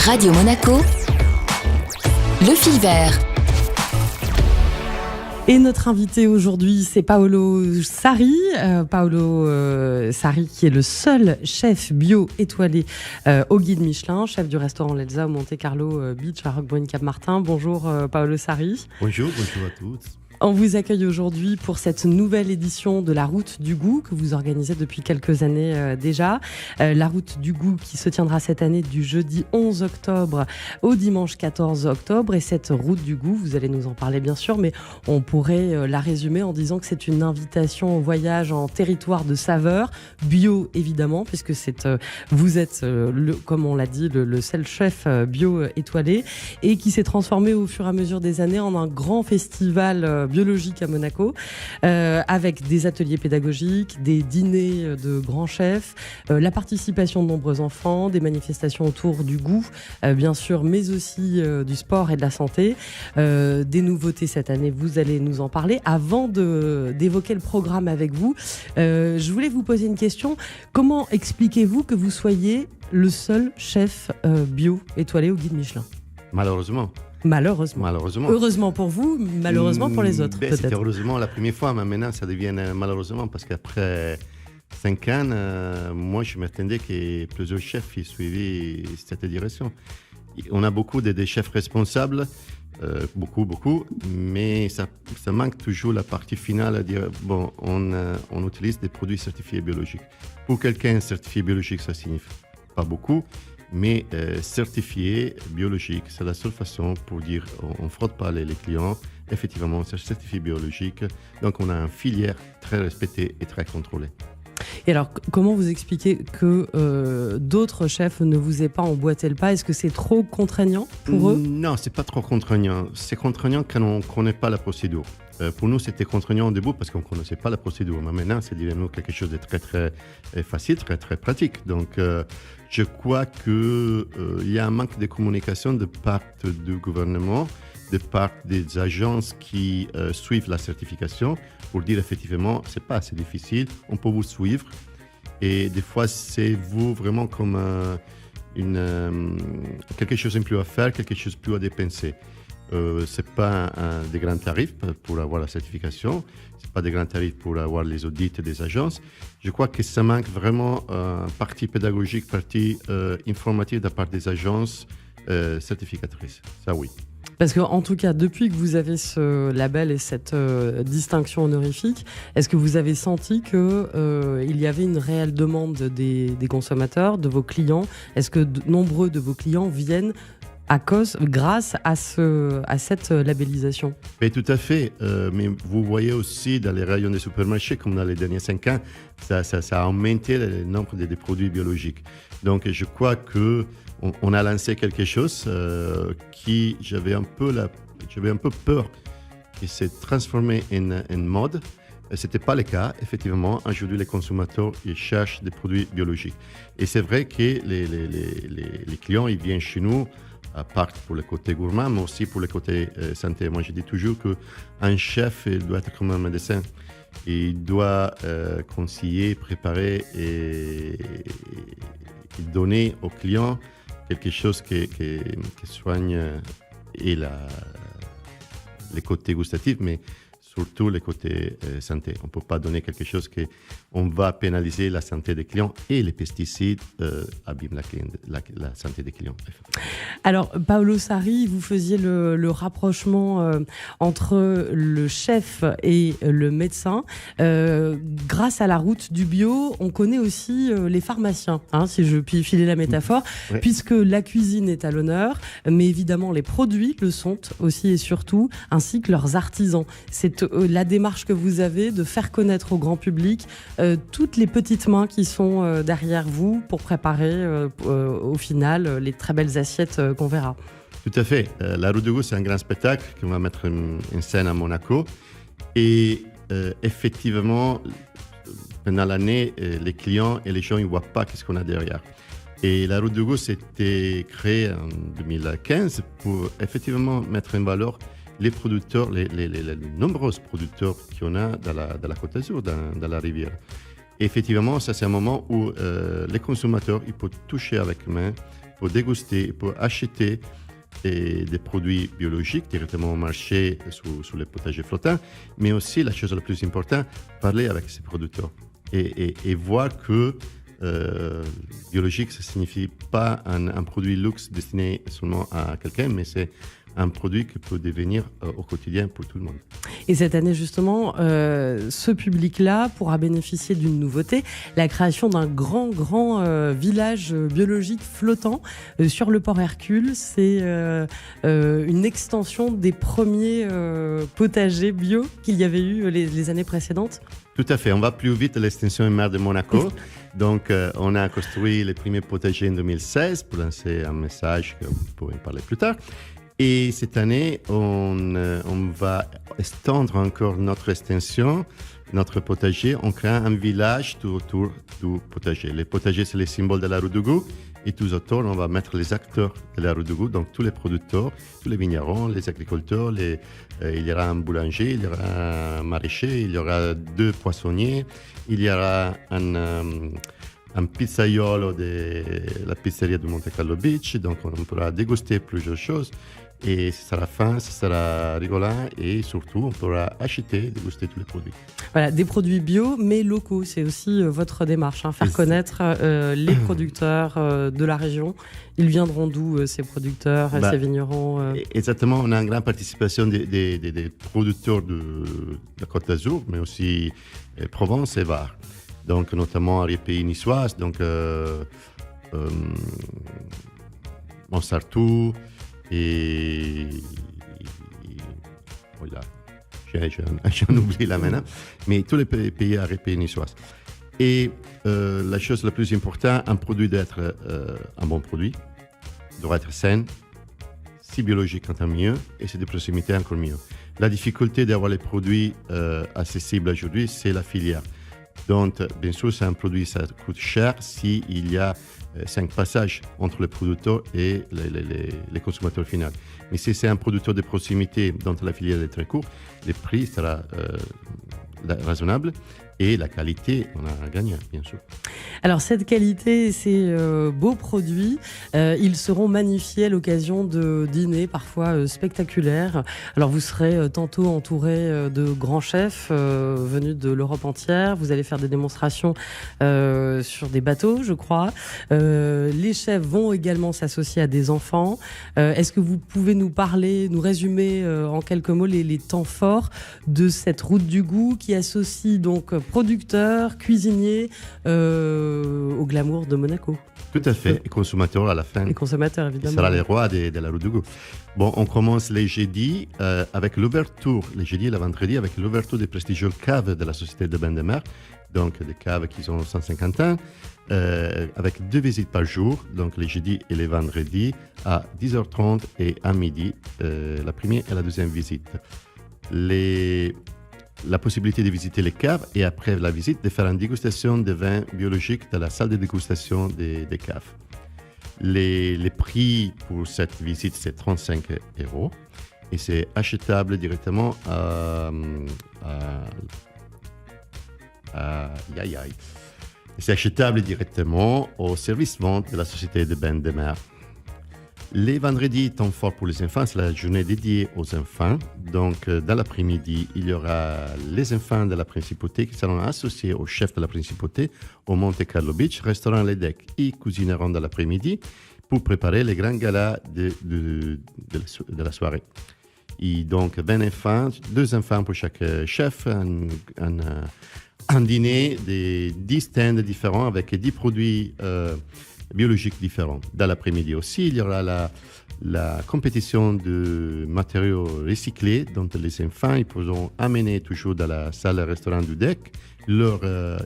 Radio Monaco, le fil vert. Et notre invité aujourd'hui, c'est Paolo Sarri. Sarri qui est le seul chef bio étoilé au guide Michelin, chef du restaurant L'Elsa au Monte Carlo Beach à Roquebrune-Cap-Martin. Bonjour Paolo Sarri. Bonjour à tous. On vous accueille aujourd'hui pour cette nouvelle édition de la Route du Goût que vous organisez depuis quelques années déjà. La Route du Goût qui se tiendra cette année du jeudi 11 octobre au dimanche 14 octobre. Et cette Route du Goût, vous allez nous en parler bien sûr, mais on pourrait la résumer en disant que c'est une invitation au voyage en territoire de saveurs, bio évidemment, puisque vous êtes, comme on l'a dit, le seul chef bio étoilé et qui s'est transformé au fur et à mesure des années en un grand festival biologique à Monaco, avec des ateliers pédagogiques, des dîners de grands chefs, la participation de nombreux enfants, des manifestations autour du goût, bien sûr, mais aussi du sport et de la santé. Des nouveautés cette année, vous allez nous en parler. Avant d'évoquer le programme avec vous, je voulais vous poser une question. Comment expliquez-vous que vous soyez le seul chef bio étoilé au guide Michelin ? Malheureusement. Heureusement pour vous, malheureusement pour les autres, peut-être. C'était heureusement la première fois, mais maintenant ça devient malheureusement parce qu'après 5 ans, moi je m'attendais que plusieurs chefs suivaient cette direction. On a beaucoup de chefs responsables, beaucoup, mais ça manque toujours la partie finale à dire, bon, on utilise des produits certifiés biologiques. Pour quelqu'un, certifié biologique, ça signifie pas beaucoup. Mais certifié biologique, c'est la seule façon pour dire on ne frotte pas les clients. Effectivement, c'est certifié biologique. Donc, on a une filière très respectée et très contrôlée. Et alors, comment vous expliquez que d'autres chefs ne vous aient pas emboîté le pas ? Est-ce que c'est trop contraignant pour eux ? Non, ce n'est pas trop contraignant. C'est contraignant quand on ne connaît pas la procédure. Pour nous, c'était contraignant au début parce qu'on ne connaissait pas la procédure. Mais maintenant, c'est devenu quelque chose de très, très facile, très, très pratique. Donc, je crois qu'il y a un manque de communication de part du gouvernement, de part des agences qui suivent la certification pour dire effectivement, ce n'est pas assez difficile, on peut vous suivre. Et des fois, c'est vous vraiment comme quelque chose de plus à faire, quelque chose de plus à dépenser. Ce n'est pas des grands tarifs pour avoir la certification, ce n'est pas des grands tarifs pour avoir les audits des agences. Je crois que ça manque vraiment partie pédagogique, partie informative de la part des agences certificatrices. Ça, oui. Parce qu'en tout cas, depuis que vous avez ce label et cette distinction honorifique, est-ce que vous avez senti qu'il y avait une réelle demande des consommateurs, de vos clients ? Est-ce que nombreux de vos clients viennent grâce à cette labellisation? Mais tout à fait. Mais vous voyez aussi dans les rayons des supermarchés, comme dans les derniers 5 ans, ça a augmenté le nombre des produits biologiques. Donc je crois qu'on a lancé quelque chose qui j'avais un peu peur qu'il s'est transformé en mode. Ce n'était pas le cas. Effectivement, aujourd'hui, les consommateurs ils cherchent des produits biologiques. Et c'est vrai que les clients ils viennent chez nous à part pour le côté gourmand, mais aussi pour le côté santé. Moi, je dis toujours qu'un chef il doit être comme un médecin. Il doit conseiller, préparer et donner aux clients quelque chose qui soigne et les côtés gustatifs, mais surtout les côtés santé. On ne peut pas donner quelque chose qu'on va pénaliser la santé des clients et les pesticides abîment la santé des clients. Alors, Paolo Sarri, vous faisiez le rapprochement entre le chef et le médecin. Grâce à la route du bio, on connaît aussi les pharmaciens, si je puis filer la métaphore, oui. Puisque la cuisine est à l'honneur, mais évidemment les produits le sont aussi et surtout, ainsi que leurs artisans. C'est la démarche que vous avez de faire connaître au grand public toutes les petites mains qui sont derrière vous pour préparer au final les très belles assiettes qu'on verra. Tout à fait. La Route du Goût, c'est un grand spectacle qu'on va mettre en scène à Monaco. Et effectivement, pendant l'année, les clients et les gens ne voient pas ce qu'on a derrière. Et la Route du Goût, c'était créé en 2015 pour effectivement mettre en valeur les producteurs, les nombreux producteurs qu'on a dans la Côte d'Azur, dans la rivière. Et effectivement, ça c'est un moment où les consommateurs ils peuvent toucher avec main, peut déguster, il peut acheter des produits biologiques directement au marché sur les potagers flottants, mais aussi, la chose la plus importante, parler avec ces producteurs et voir que biologique, ça ne signifie pas un produit luxe destiné seulement à quelqu'un, mais c'est un produit qui peut devenir au quotidien pour tout le monde. Et cette année, justement, ce public-là pourra bénéficier d'une nouveauté, la création d'un grand village biologique flottant sur le port Hercule. C'est une extension des premiers potagers bio qu'il y avait eu les années précédentes. Tout à fait. On va plus vite à l'extension en mer de Monaco. Donc, on a construit les premiers potagers en 2016 pour lancer un message que vous pourrez parler plus tard. Et cette année, on va étendre encore notre extension, notre potager, en créant un village tout autour du potager. Les potagers, c'est les symboles de la route du goût. Et tout autour, on va mettre les acteurs de la route du goût, donc tous les producteurs, tous les vignerons, les agriculteurs. Il y aura un boulanger, il y aura un maraîcher, il y aura 2 poissonniers, il y aura un pizzaiolo de la pizzeria de Monte Carlo Beach. Donc, on pourra déguster plusieurs choses. Et ce sera fin, ce sera rigolant et surtout, on pourra acheter, déguster tous les produits. Voilà, des produits bio, mais locaux. C'est aussi votre démarche, faire connaître les producteurs de la région. Ils viendront d'où, ces producteurs, ces vignerons Exactement, on a une grande participation des producteurs de la Côte d'Azur, mais aussi Provence et Var. Donc, notamment les pays niçois, donc Montsartou, et voilà, j'en oublie là maintenant, mais tous les pays arrêtés niçois. Et la chose la plus importante, un produit doit être un bon produit, doit être sain, si biologique tant mieux, et c'est de proximité encore mieux. La difficulté d'avoir les produits accessibles aujourd'hui, c'est la filière. Donc, bien sûr, c'est un produit, ça coûte cher s'il y a 5 passages entre les producteurs et les consommateurs finaux. Mais si c'est un producteur de proximité dont la filière est très courte, le prix sera raisonnable et la qualité, on a gagné, bien sûr. Alors, cette qualité, ces beaux produits, ils seront magnifiés à l'occasion de dîners parfois spectaculaires. Alors, vous serez tantôt entouré de grands chefs venus de l'Europe entière. Vous allez faire des démonstrations sur des bateaux, je crois. Les chefs vont également s'associer à des enfants. Est-ce que vous pouvez nous parler, nous résumer en quelques mots les temps forts de cette route du goût qui associe donc producteurs, cuisiniers au glamour de Monaco? Tout à fait, et consommateurs à la fin. Et consommateurs, évidemment. Ce sera les rois de la route du goût. Bon, on commence les jeudis avec l'ouverture, les jeudis et le vendredi, avec l'ouverture des prestigieuses caves de la Société de Bains de Mer, donc des caves qui ont 150 ans, avec 2 visites par jour, donc les jeudis et les vendredis, à 10h30 et à midi, la première et la deuxième visite. La possibilité de visiter les caves et après la visite, de faire une dégustation de vins biologiques dans la salle de dégustation des caves. Les prix pour cette visite, c'est 35 € et c'est achetable directement C'est achetable directement au service vente de la Société de Bains de Mer. Les vendredis, temps fort pour les enfants, c'est la journée dédiée aux enfants. Donc, dans l'après-midi, il y aura les enfants de la Principauté qui seront associés au chef de la Principauté au Monte Carlo Beach, restaurant Les Decks. Ils cuisineront dans l'après-midi pour préparer les grands galas de la soirée. Et donc, 20 enfants, 2 enfants pour chaque chef, un dîner de 10 stands différents avec 10 produits biologiques différents. Dans l'après-midi aussi, il y aura la compétition de matériaux recyclés dont les enfants ils pourront amener toujours dans la salle-restaurant du DEC leur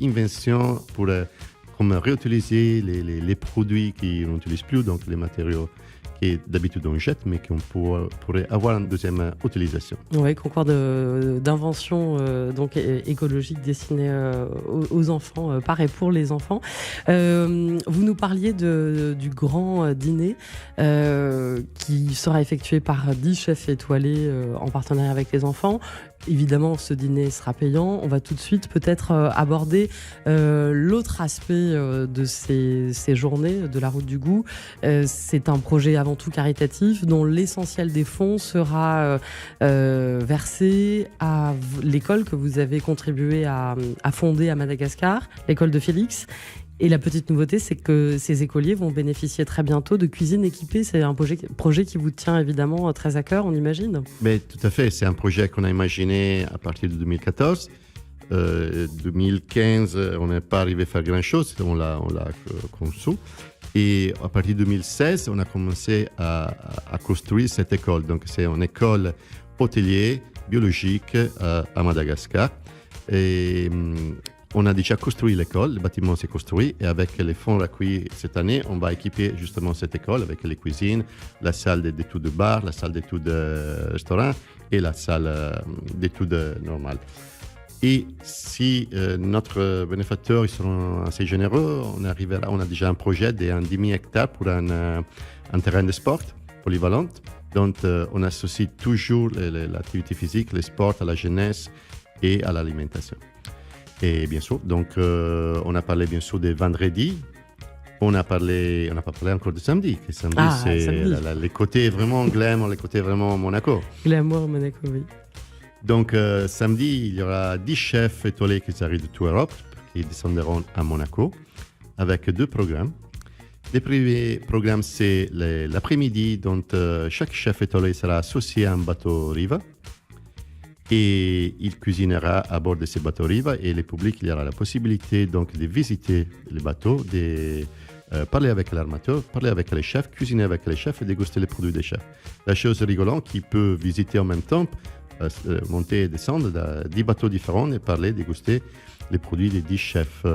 invention pour comme réutiliser les produits qu'on n'utilise plus, donc les matériaux qui d'habitude on jette, mais qu'on pourrait avoir une deuxième utilisation. Oui, concours d'invention donc écologique destiné aux enfants, par et pour les enfants. Vous nous parliez du grand dîner qui sera effectué par 10 chefs étoilés en partenariat avec les enfants. évidemment, ce dîner sera payant. On va tout de suite peut-être aborder l'autre aspect de ces journées de la Route du Goût. C'est un projet avant tout caritatif dont l'essentiel des fonds sera versé à l'école que vous avez contribué à fonder à Madagascar, l'école de Félix. Et la petite nouveauté, c'est que ces écoliers vont bénéficier très bientôt de cuisine équipée. C'est un projet qui vous tient évidemment très à cœur, on imagine. Mais tout à fait, c'est un projet qu'on a imaginé à partir de 2014. 2015, on n'est pas arrivé à faire grand-chose, on l'a conçu. Et à partir de 2016, on a commencé à construire cette école. Donc c'est une école hôtelière biologique à Madagascar. Et on a déjà construit l'école, le bâtiment s'est construit et avec les fonds recueillis cette année, on va équiper justement cette école avec les cuisines, la salle d'études de bar, la salle d'études de restaurant et la salle d'études normale. Et si notre bénéficiaire ils seront assez généreux, on a déjà un projet d'un demi-hectare pour un terrain de sport polyvalent. Donc on associe toujours l'activité physique, le sport à la jeunesse et à l'alimentation. Et bien sûr, donc on a parlé bien sûr de vendredi. On n'a pas parlé encore de samedi. Et samedi, c'est les côtés vraiment glamour, les côtés vraiment Monaco. Glamour Monaco, oui. Donc samedi, il y aura 10 chefs étoilés qui arrivent de toute l'Europe, qui descendront à Monaco, avec 2 programmes. Le premier programme, c'est l'après-midi, dont chaque chef étoilé sera associé à un bateau riva. Et il cuisinera à bord de ces bateaux riva et le public il y aura la possibilité donc de visiter le bateau, de parler avec l'armateur, parler avec les chefs, cuisiner avec les chefs et déguster les produits des chefs. La chose rigolante, qui peut visiter en même temps, monter et descendre de 10 bateaux différents et parler, déguster les produits des 10 chefs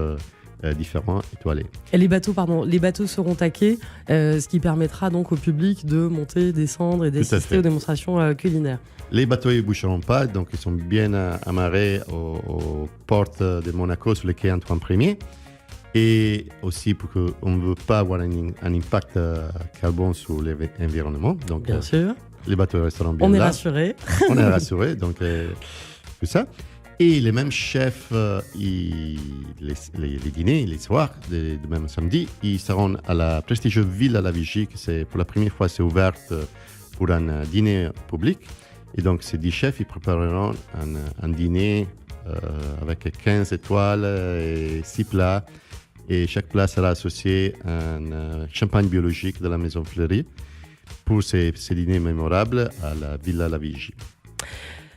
différents étoilés. Et les bateaux seront taqués, ce qui permettra donc au public de monter, descendre et d'assister aux démonstrations culinaires. Les bateaux ne bougeront pas, donc ils sont bien amarrés aux portes de Monaco sur les quais Antoine Ier. Et aussi pour qu'on ne veut pas avoir un impact carbone sur l'environnement. Donc, bien sûr. Les bateaux resteront bien là. On est rassurés, donc tout ça. Et les mêmes chefs, les dîners, les soirs, de même samedi, ils seront à la prestigieuse Villa La Vigie, qui pour la première fois c'est ouverte pour un dîner public. Et donc ces 10 chefs, ils prépareront un dîner avec 15 étoiles et 6 plats. Et chaque plat sera associé à un champagne biologique de la Maison Fleury pour ces dîners mémorables à la Villa La Vigie.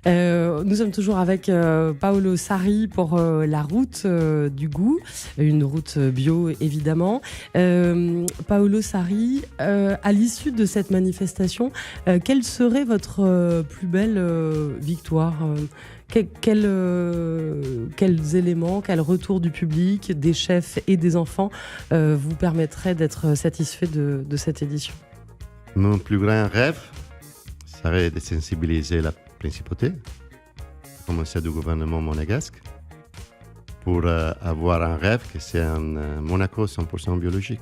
Nous sommes toujours avec Paolo Sarri pour la route du goût, une route bio évidemment. Paolo Sarri, à l'issue de cette manifestation, quelle serait votre plus belle victoire ? Quels éléments, quel retour du public, des chefs et des enfants vous permettraient d'être satisfait de cette édition ? Mon plus grand rêve serait de sensibiliser la principauté, à commencer du gouvernement monégasque, pour avoir un rêve que c'est un Monaco 100% biologique.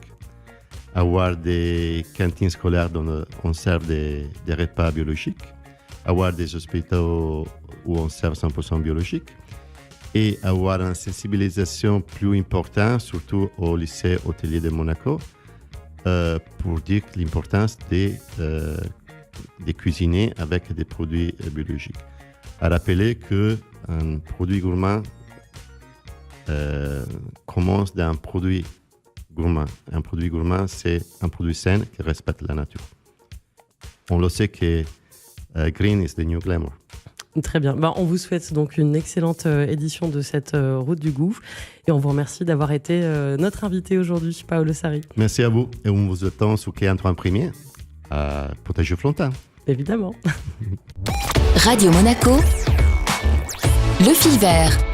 Avoir des cantines scolaires dont on sert des repas biologiques, avoir des hôpitaux où on sert 100% biologique et avoir une sensibilisation plus importante, surtout au lycée hôtelier de Monaco, pour dire l'importance de cuisiner avec des produits biologiques. À rappeler qu'un produit gourmand commence d'un produit gourmand. Un produit gourmand, c'est un produit sain qui respecte la nature. On le sait que green is the new glamour. Très bien. On vous souhaite donc une excellente édition de cette route du goût et on vous remercie d'avoir été notre invité aujourd'hui, Paolo Sarri. Merci à vous et on vous attend sous quai Antoine Ier à Potager-Florentin. Évidemment. Radio Monaco, le fil vert.